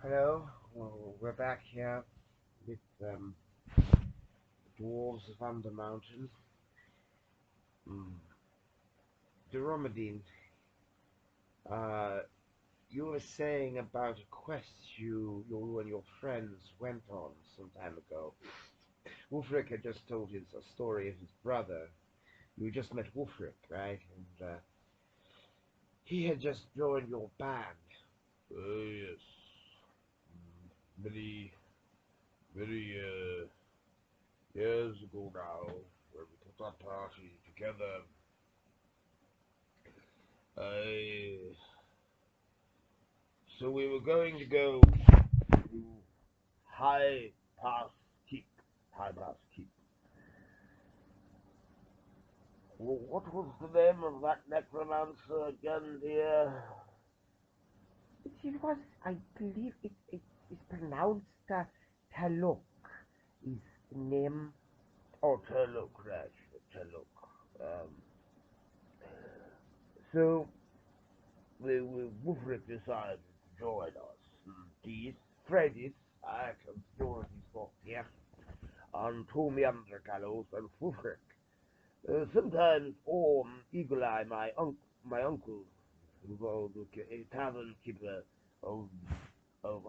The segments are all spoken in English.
Hello, well, we're back here with Dwarves of Under Mountain. Mm. Duromedine, uh, you were saying about a quest you and your friends went on some time ago. Wulfric had just told his a story of his brother. You just met Wulfric, right? And he had just joined your band. Yes. Many, many years ago now, when we put that party together, I... So we were going to go to High Pass Keep. High Pass Keep. What was the name of that necromancer again, dear? It was, I believe, it is pronounced Taluk, is the name. Oh, Turlock, right. Turlock. Um, so, Wulfric decided to join us. These Freddy's, I can sure he's got here, and Tommy Undergallows and Wulfric. Sometimes Eagle Eye, my uncle, the tavern keeper of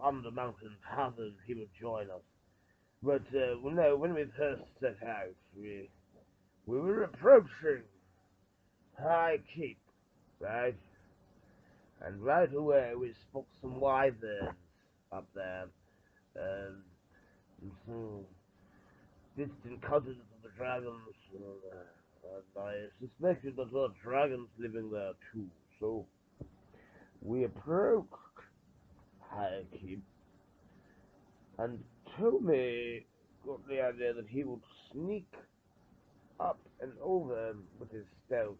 Under Mountain Tavern, he would join us. But when we first set out, we were approaching High Keep, right? And right away we spot some wyverns up there, and some distant cousins of the dragons. And I suspected that there were dragons living there too. So we approached High Keep, and Tommy got the idea that he would sneak up and over with his stealth.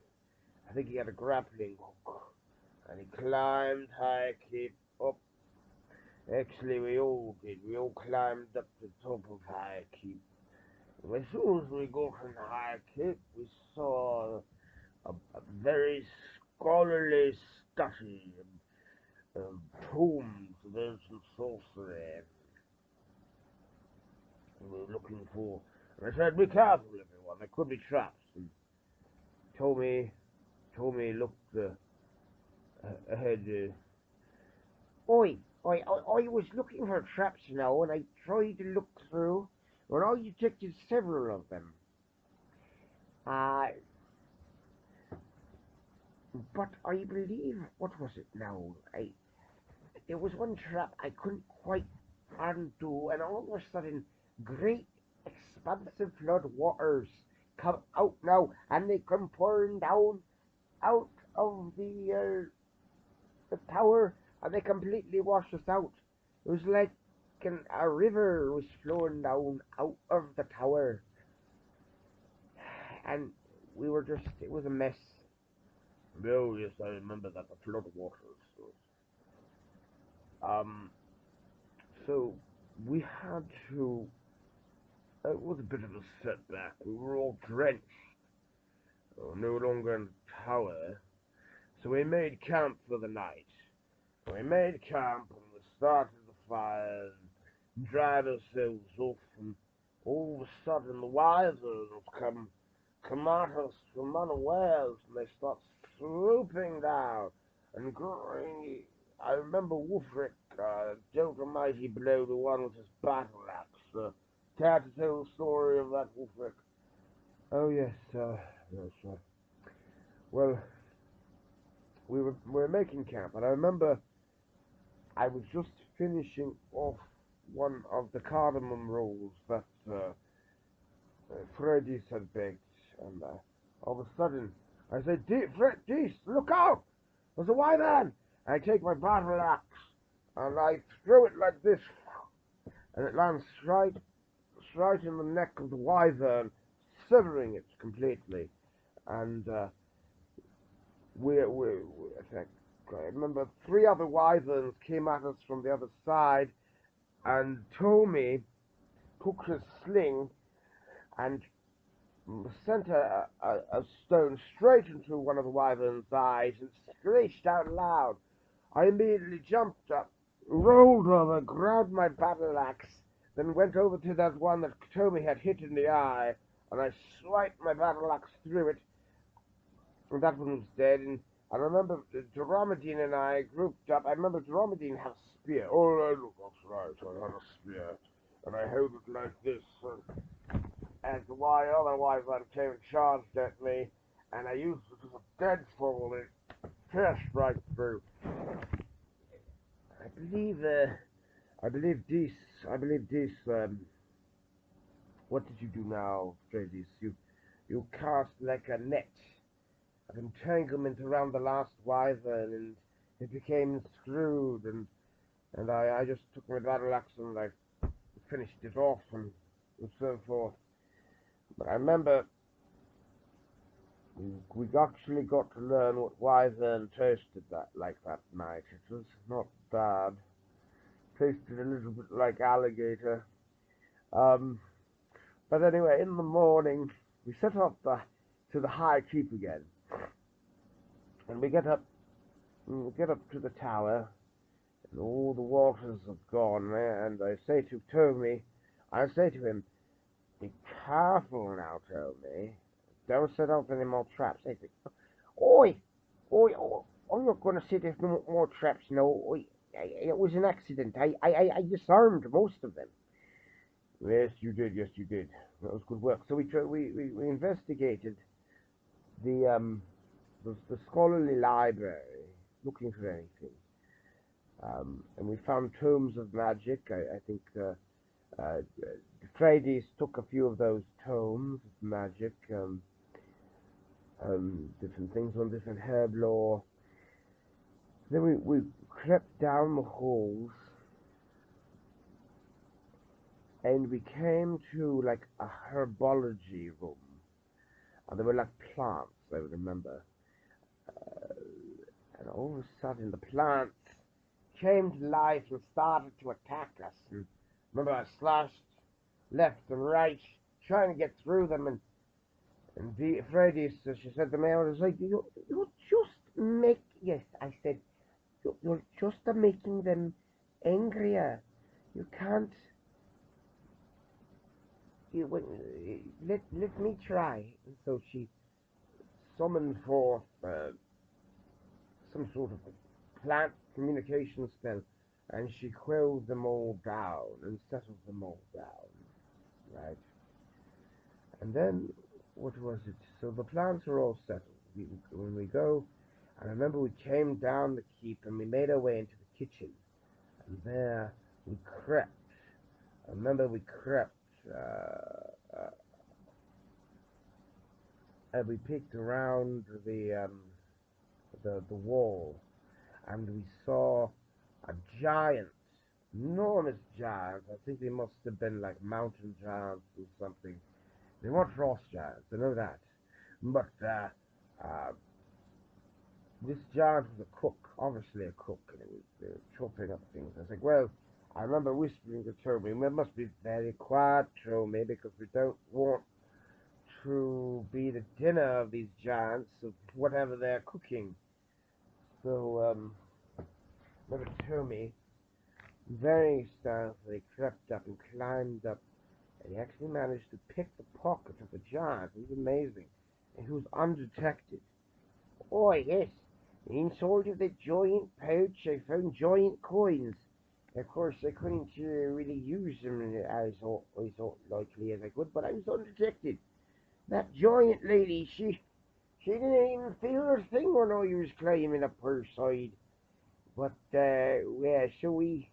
I think he had a grappling hook, and he climbed High Keep up. Actually, we all did. We all climbed up to the top of High Keep. As soon as we got in High Keep, we saw a very scholarly study of tomes of ancient sorcery. We were looking for. And I said, "Be careful, everyone. There could be traps." And Tommy looked ahead. Oi, I was looking for traps now, and I tried to look through, and I detected several of them. Uh, but I believe, what was it now? There was one trap I couldn't quite undo, and all of a sudden, great expansive flood waters come out now, and they come pouring down out of the tower, and they completely washed us out. It was like a river was flowing down out of the tower, and we were just, it was a mess. No, yes, I remember that, the flood waters. Um, so we had to. It was a bit of a setback. We were all drenched, no longer in the tower, so we made camp for the night. We made camp and we started the fire and dried ourselves off, and all of a sudden the wyverns come at us from unawares, and they start swooping down and growing. I remember Wulfric dealt a mighty blow to one with his battle axe. Care to tell the story of that, Wulfric? Oh yes, yes. Well, we were making camp, and I remember I was just finishing off one of the cardamom rolls that Freddy's had baked, and all of a sudden I said, Dees, look out! There's a wyvern! I take my battle axe and I throw it like this, and it lands right in the neck of the wyvern, severing it completely. And I think, I remember three other wyverns came at us from the other side, and Tommy took his sling and sent a stone straight into one of the wyvern's eyes and screeched out loud. I immediately jumped up rolled over, grabbed my battle axe, then went over to that one that Tommy had hit in the eye, and I swiped my battle axe through it, and that one was dead. And I remember Dromadine and I grouped up. I remember Dromadine had a spear. Oh, that's right, I had a spear, and I held it like this, and why otherwise I came and charged at me, and I used it as a deadfall. It pierced right through. I believe, I believe this, I believe this, what did you do now, Fredis? You cast like a net of entanglement around the last wyvern, and it became screwed, and I just took my battle axe and I finished it off, and so forth. But I remember we actually got to learn what wyvern tasted like that night. It was not bad. Tasted a little bit like alligator. Um, but anyway, in the morning, we set off to the high keep again, and we get up to the tower, and all the waters have gone. And I say to him, be careful now, Tommy. Don't set up any more traps. I think, oi, oi, I'm not going to set up more traps. No, it was an accident. I disarmed most of them. Yes, you did. Yes, you did. That was good work. So we investigated the scholarly library, looking for anything, and we found tomes of magic. I think Frades took a few of those tomes of magic, different things on different herb lore. Then we crept down the halls, and we came to like a herbology room. And there were like plants, I remember. And all of a sudden, the plants came to life and started to attack us. And remember, I slashed left and right, trying to get through them. And Freddy, so she said to me, I was like, you just make, yes, I said, you're just making them angrier. You can't, let me try. And so she summoned forth some sort of plant communication spell, and she quelled them all down and settled them all down, right? And then, what was it? So the plants are all settled. When we go, I remember we came down the keep and we made our way into the kitchen, and there we crept. I remember we crept, and we peeked around the wall, and we saw a giant, enormous giant. I think they must have been like mountain giants or something. They weren't frost giants, I know that. But this giant was a cook, obviously a cook, and he was chopping up things. I was like, well, I remember whispering to Toby, we must be very quiet, Toby, because we don't want to be the dinner of these giants of whatever they're cooking. So, remember Toby very stealthily crept up and climbed up, and he actually managed to pick the pocket of the giant. It was amazing. And he was undetected. Oh, yes. Inside of the giant pouch, I found giant coins. Of course, I couldn't really use them as I thought likely as I could, but I was undetected. That giant lady, she didn't even feel her thing when I was climbing up her side. But, yeah, so we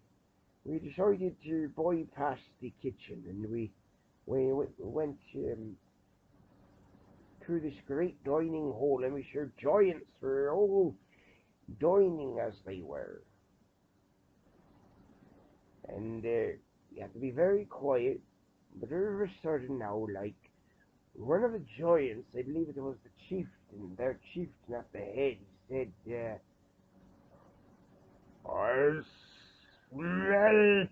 decided to bypass the kitchen, and we went through this great dining hall, and we saw giants were all dining as they were. And you have to be very quiet, but all of a sudden now, like, one of the giants, I believe it was the chieftain, their chieftain at the head, he said, I smell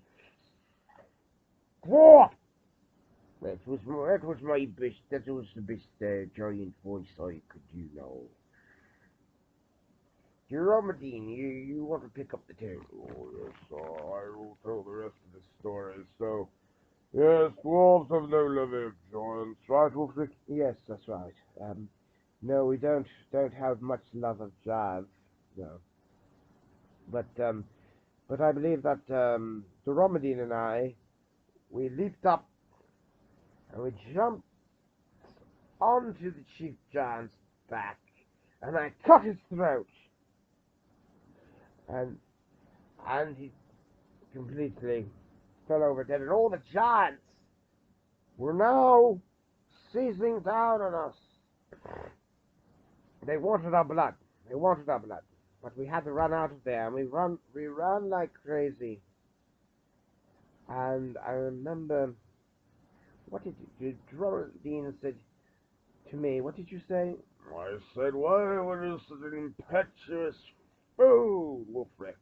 dwarf. That was my best. That was the best giant voice I could do now. Dromadine, you want to pick up the tale? Oh, yes, I will tell the rest of the story. So, yes, dwarves have no living giants, right, Wolfric? Yes, that's right. No, we don't have much love of jive, no. But I believe that Dromadine and I, we leaped up and we jumped onto the chief giant's back, and I cut his throat, and he completely fell over dead, and all the giants were now seizing down on us. They wanted our blood. They wanted our blood. But we had to run out of there, and we ran like crazy. And I remember, what did Dromadine said to me? What did you say? I said, why were you such an impetuous fool, Wolfric?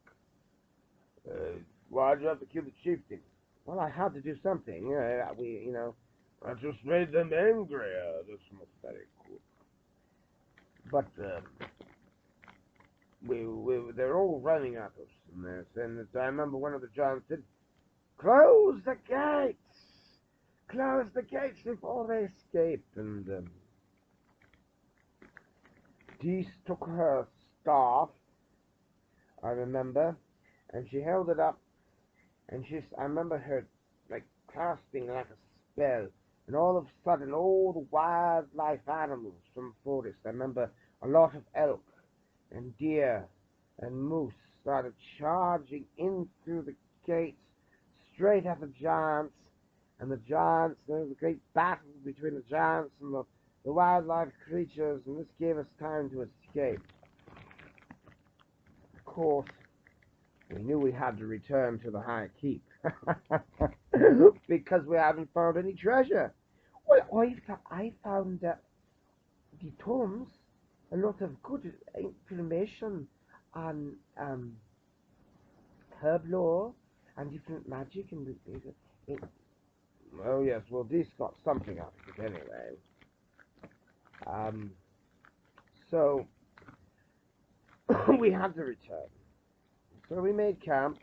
Why'd you have to kill the chieftain? Well, I had to do something. That just made them angrier. That's not very cool. But they're all running at us in this. And I remember one of the giants said, "Close the gates! Close the gates before they escape!" And Dees took her staff, I remember, and she held it up, and I remember her like casting like a spell, and all of a sudden, all the wildlife animals from the forest. I remember a lot of elk and deer and moose started charging in through the gates straight at the giants. And the giants, there was a great battle between the giants and the wildlife creatures, and this gave us time to escape. Of course, we knew we had to return to the high keep because we hadn't found any treasure. Well, I found the tomes, a lot of good information on herb lore and different magic and oh yes, well this got something out of it anyway. So we had to return. So we made camp.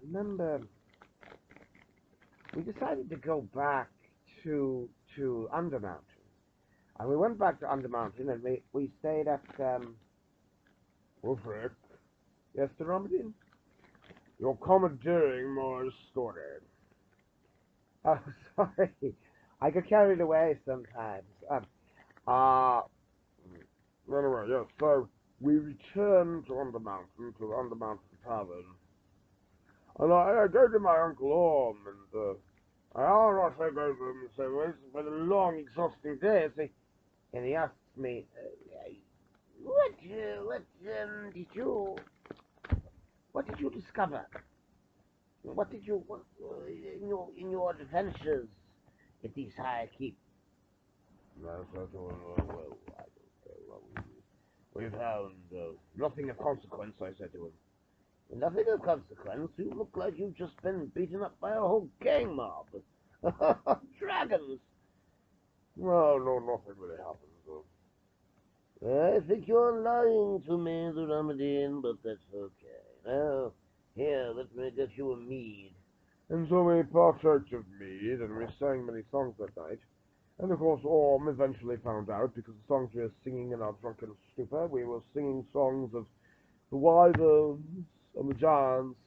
Remember, we decided to go back to Undermountain. And we went back to Undermountain and we stayed at Wolfric, yes, the Dromadine? you're commandeering my story. Oh, sorry. I get carried away sometimes. Uh, Anyway, yes, so we returned to Undermountain Tavern. And I go to my Uncle Orm, and I take over him and say, well, it's been a long, exhausting day. and he asks me, what did you discover? What did you, in your adventures at these high keep? Well, we found Nothing of consequence, I said to him. Nothing of consequence? You look like you've just been beaten up by a whole gang mob. Dragons! no, nothing really happened. I think you're lying to me, the Dromadine, but that's okay. Now, here, let me get you a mead. And so we partook of mead, and we sang many songs that night. And of course, Orm eventually found out, because the songs we were singing in our drunken stupor, we were singing songs of the wyverns and the giants,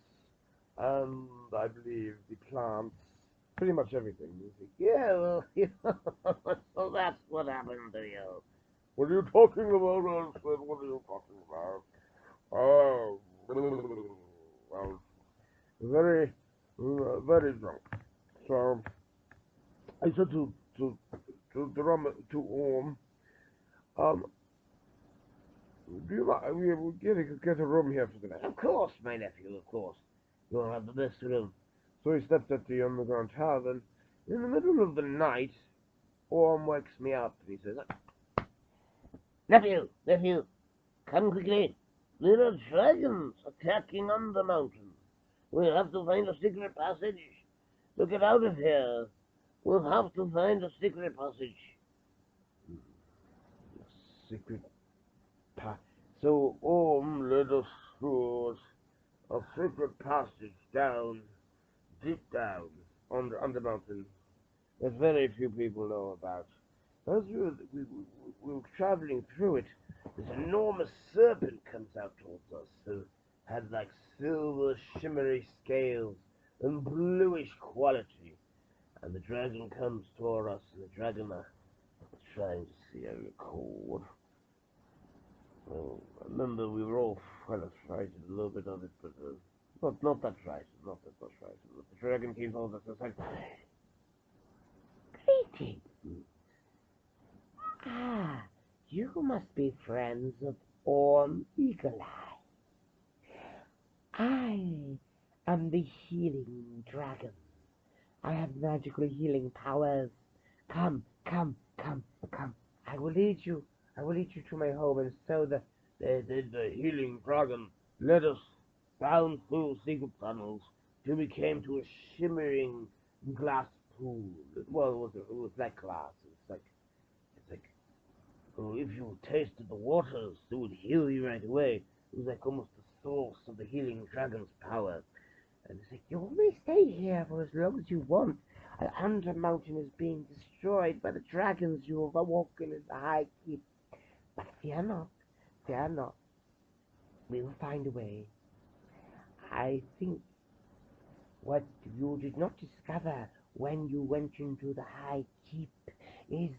and I believe the plants, pretty much everything. Yeah, well, so that's what happened to you. What are you talking about, Alfred? What are you talking about? Oh, well, very, very drunk. So I said to Orm, um, do you mind? We get a room here for the night. Of course, my nephew, of course. You'll have the best room. So he stepped at the underground tavern. In the middle of the night, Orm wakes me up and he says, Nephew, come quickly. There are dragons attacking on the mountain. We'll have to find a secret passage to get out of here. We'll have to find a secret passage. secret So Orm led us through a secret passage down, deep down, on the mountain that very few people know about. As we were traveling through it, this enormous serpent comes out towards us, who had like silver shimmery scales and bluish quality. And the dragon comes toward us, and the dragon, trying to see a record. Well, I remember we were all kind of frightened a little bit of it, but not that frightened, not that much frightened. But the dragon came towards us and said, Greetings. Ah, you must be friends of Orm Eagle Eye. I am the healing dragon. I have magical healing powers. Come, come, come, come. I will lead you. I will lead you to my home and sow the healing dragon led us down through secret tunnels till we came to a shimmering glass pool. Well, it was like glass. It's like, oh, if you tasted the waters, it would heal you right away. It was like almost the source of the healing dragon's power. And it's like, You may stay here for as long as you want. Under mountain is being destroyed by the dragons you have awoken in the high keep. But fear not, fear not. We will find a way. I think what you did not discover when you went into the high keep is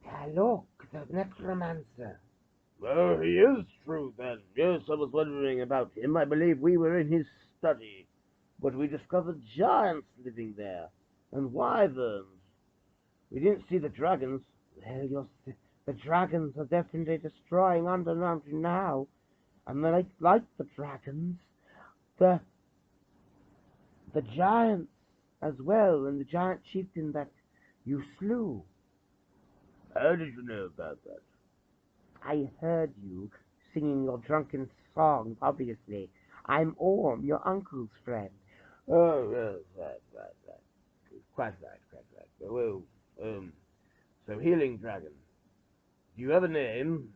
Talok, the necromancer. well, he is true then. Yes, I was wondering about him. I believe we were in his study, but we discovered giants living there and wyverns. We didn't see the dragons. Well, the dragons are definitely destroying Under Mountain now, and like the dragons, the the giants as well, and the giant chieftain that you slew. How did you know about that? I heard you singing your drunken song, obviously. I'm Orm, your uncle's friend. Oh, yes, right. Quite right, quite right. Well, so healing dragon. Do you have a name?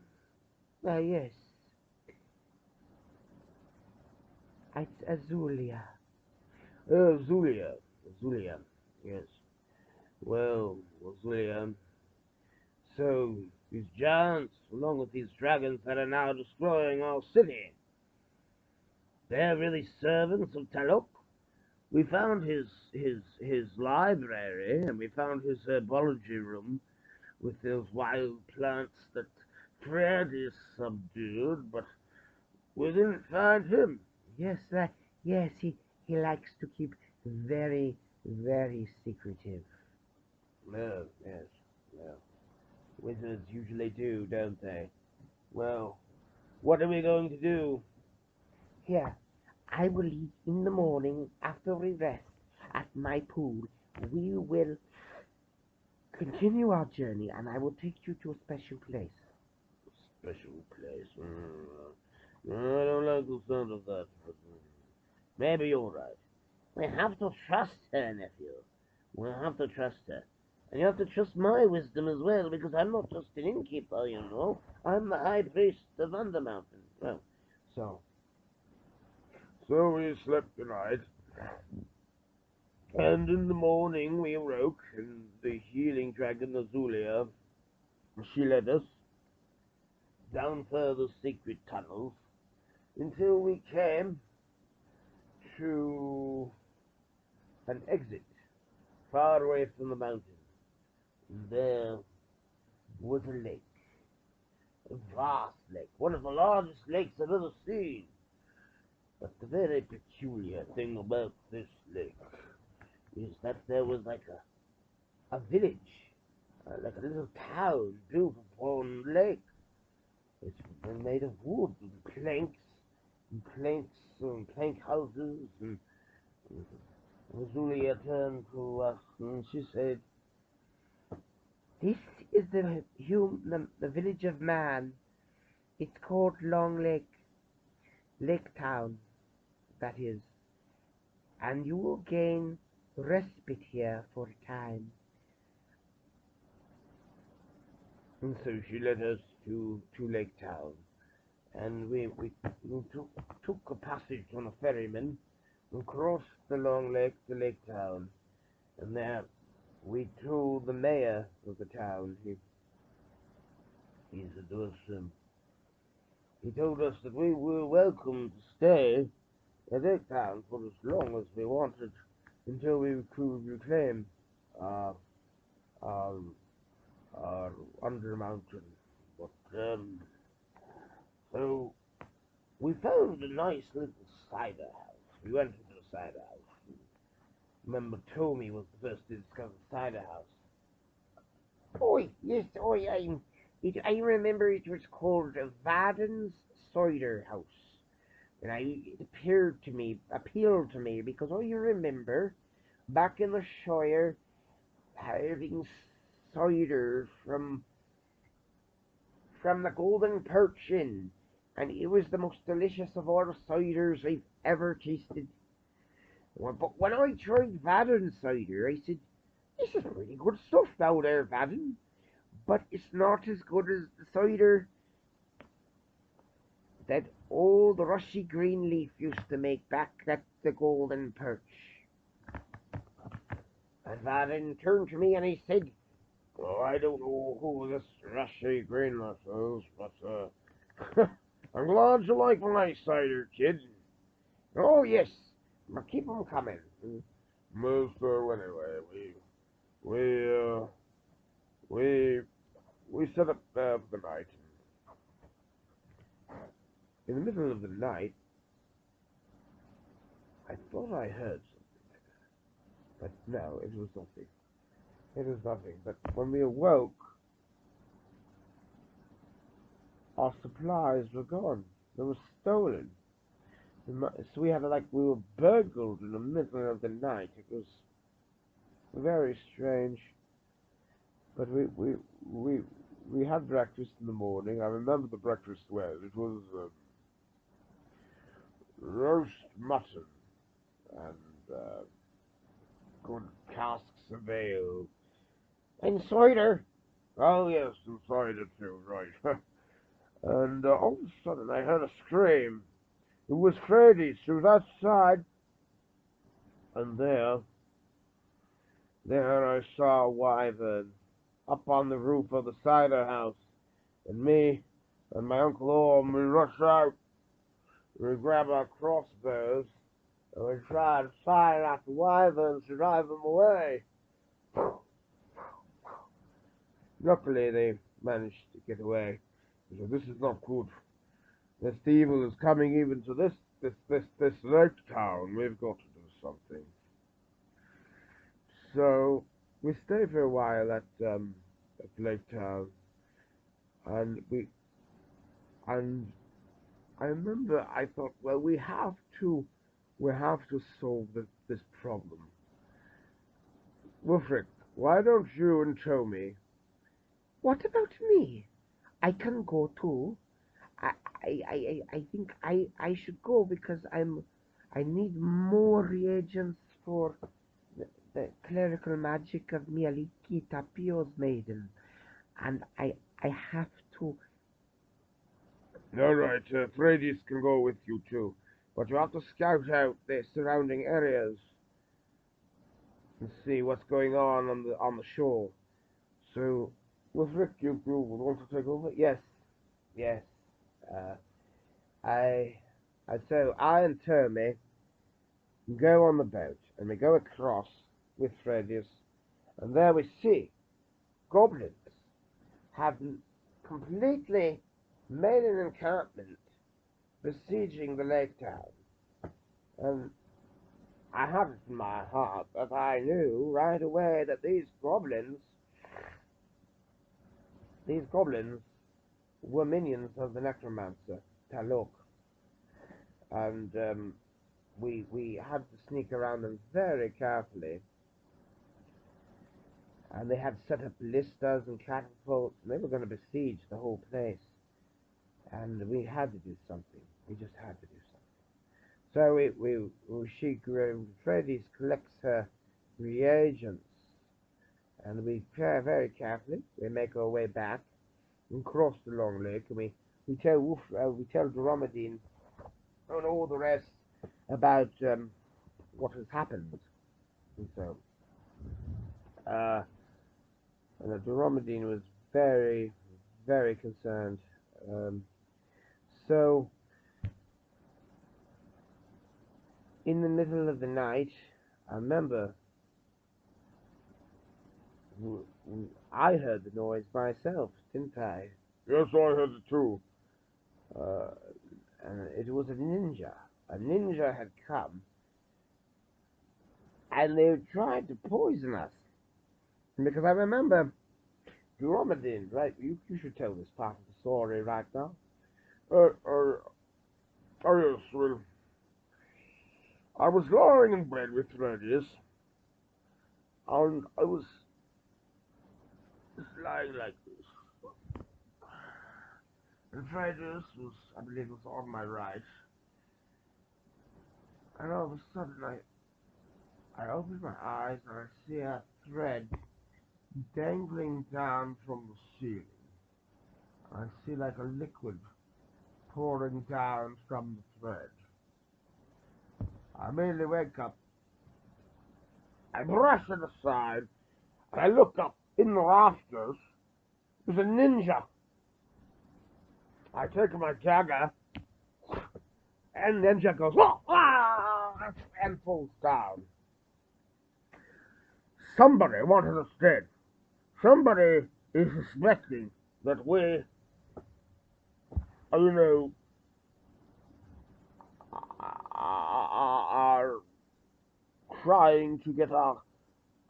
Yes, it's Azulia. Zulia. Zulia. Yes. Well, Zulia. So these giants, along with these dragons that are now destroying our city, they're really servants of Talok. We found his library, and we found his herbology room with those wild plants that Fred is subdued, but we didn't find him. Yes, yes, he likes to keep very, very secretive. Yes, well, wizards usually do, don't they? Well, what are we going to do? Here, I will eat in the morning after we rest at my pool. We will continue our journey, and I will take you to a special place. Special place. I don't like the sound of that. Maybe you're right. We have to trust her, nephew. We have to trust her. And you have to trust my wisdom as well, because I'm not just an innkeeper, you know. I'm the high priest of Undermountain. Well, so. So we slept the night, and in the morning we awoke, and the healing dragon Azulia, she led us down further secret tunnels until we came to an exit far away from the mountain. And there was a lake, a vast lake, one of the largest lakes I've ever seen. But the very peculiar thing about this lake is that there was like a village, like a little town built upon the lake. It's made of wood and plank houses. And Julia turned to us and she said, This is the village of man. It's called Long Lake Town, that is, and you will gain respite here for a time. and so she led us to Lake Town, and we took a passage on a ferryman and crossed the long lake to Lake Town, and there we told the mayor of the town. He said to us, he told us that we were welcome to stay at Lake Town for as long as we wanted until we could reclaim our our, our Undermountain. But so we found a nice little cider house. We went into the cider house. Remember, Tommy was the first to discover the cider house. Oh, yes, I remember it was called Vaden's Cider House. And it appealed to me, because I remember back in the Shire having cider from the Golden Perch Inn, and it was the most delicious of all the ciders I've ever tasted. But when I tried Vaden cider, I said, "This is pretty good stuff now there, Vaden, but it's not as good as the cider that old Rushy Greenleaf used to make back at the Golden Perch." And Vaden turned to me and he said, Well, I don't know who this Rushy Greenleaf is, but I'm glad you like my cider, kid. "Oh, yes, but keep 'em coming." So anyway, we uh, we we set up there for the night. In the middle of the night, I thought I heard something, but no, it was nothing. It was nothing. But when we awoke, our supplies were gone. They were stolen. So we were burgled in the middle of the night. It was very strange. But we had breakfast in the morning. I remember the breakfast well. It was roast mutton and good casks of ale. "And cider." Oh yes, and cider too, right. And all of a sudden I heard a scream. It was Freddy. She was outside, and there I saw a wyvern up on the roof of the cider house, and me and my Uncle Orm, we rush out, we grab our crossbows, and we try to fire at the wyverns to drive them away. Luckily, they managed to get away. So this is not good. This evil is coming even to this lake town. We've got to do something. So we stayed for a while at Lake Town, and and I remember I thought, well, we have to solve this problem. Wolfric, why don't you and Tommy? "What about me? I can go too. I I think I should go, because I need more reagents for the clerical magic of Mialiki Tapio's maiden, and I have to." All right, Freddy's can go with you too, but you have to scout out the surrounding areas and see what's going on the shore. So, Wolfric, you want to take over? Yes, yes. Uh, I, so I and Tommy go on the boat, and we go across with Freddy's, and there we see goblins have completely made an encampment besieging the lake town. And I had it in my heart that I knew right away that these goblins were minions of the necromancer, Talok. And we had to sneak around them very carefully. And they had set up ballistas and catapults, and they were going to besiege the whole place. And we had to do something. We just had to do something. So Freddy's collects her reagents, and we very carefully we make our way back, and cross the long lake, and we tell Dromadine and all the rest about what has happened. And so, uh, and Dromadine was very, very concerned. Um, so, in the middle of the night, I remember I heard the noise myself, didn't I? Yes, I heard it too. Uh, and it was a ninja. A ninja had come, and they tried to poison us. Because I remember Dromadine, right? You should tell this part of the story right now. Uh, uh, yes, well, I was lying in bed with Thaddeus, and I was just lying like this. And Thaddeus was, I believe, was on my right. And all of a sudden, I open my eyes and I see a thread dangling down from the ceiling. I see like a liquid pouring down from the thread. I immediately wake up. I brush it aside, and I look up in the rafters. There's a ninja. I take my dagger, and the ninja goes, "Ah!" and falls down. Somebody wanted us dead. Somebody is suspecting that we, you know, are trying to get our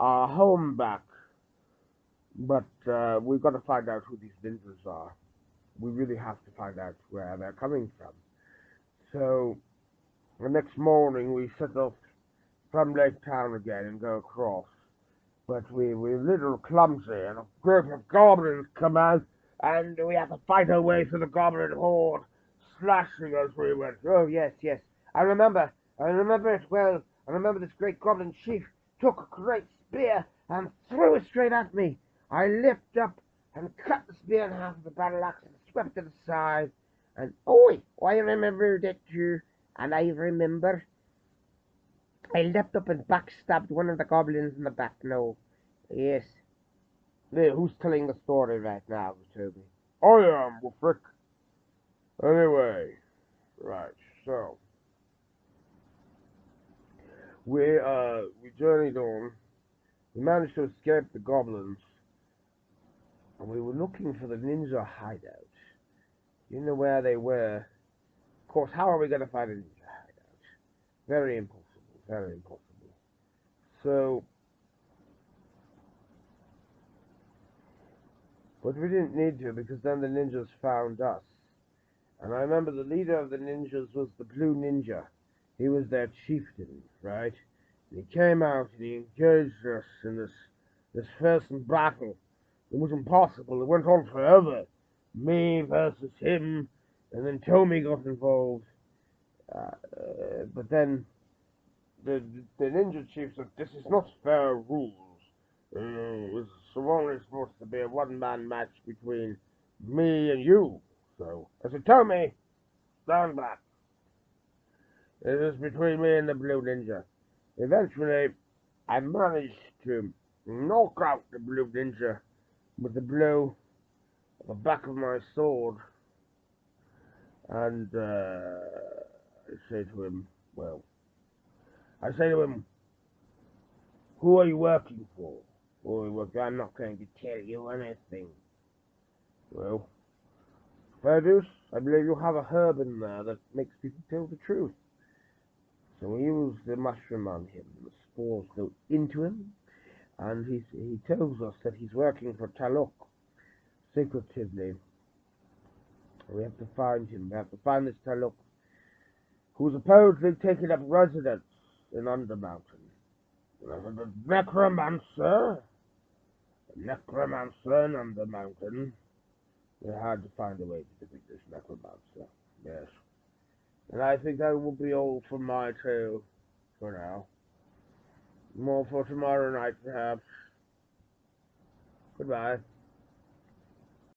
home back. But we've got to find out who these ninjas are. We really have to find out where they're coming from. So the next morning we set off from Lake Town again and go across. But we're a little clumsy, and a group of goblins come out, and we have to fight our way through the goblin horde, slashing as we went. Oh, yes, yes. I remember it well. I remember this great goblin chief took a great spear and threw it straight at me. I leapt up and cut the spear in half with the battle axe and swept it aside. And, oh, I remember that too. And I remember I leapt up and backstabbed one of the goblins in the back. No. Yes. There, who's telling the story right now, Toby? I am, well, frick. Anyway, right, so We journeyed on. We managed to escape the goblins, and we were looking for the ninja hideout. You know where they were. Of course, how are we going to find a ninja hideout? Very impossible. Very impossible. So, but we didn't need to, because then the ninjas found us. And I remember the leader of the ninjas was the Blue Ninja. He was their chieftain, right? And he came out and he engaged us in this fearsome battle. It was impossible. It went on forever. Me versus him, and then Tommy got involved. But then the ninja chief said, "This is not fair rules. It's only supposed to be a one-man match between me and you." So I said, "Tommy, stand back. It is between me and the Blue Ninja." Eventually, I managed to knock out the Blue Ninja with the blow of the back of my sword. And I say to him, "Who are you working for?" "I'm not going to tell you anything." "Well, Fergus, I believe you have a herb in there that makes people tell the truth." So we use the mushroom on him. The spores go into him, and he tells us that he's working for Taluk secretively. We have to find him. We have to find this Taluk, who's supposedly taken up residence in Undermountain. The necromancer in Undermountain. We had to find a way to defeat this necromancer. Yes. And I think that will be all for my tale for now. More for tomorrow night, perhaps. Goodbye.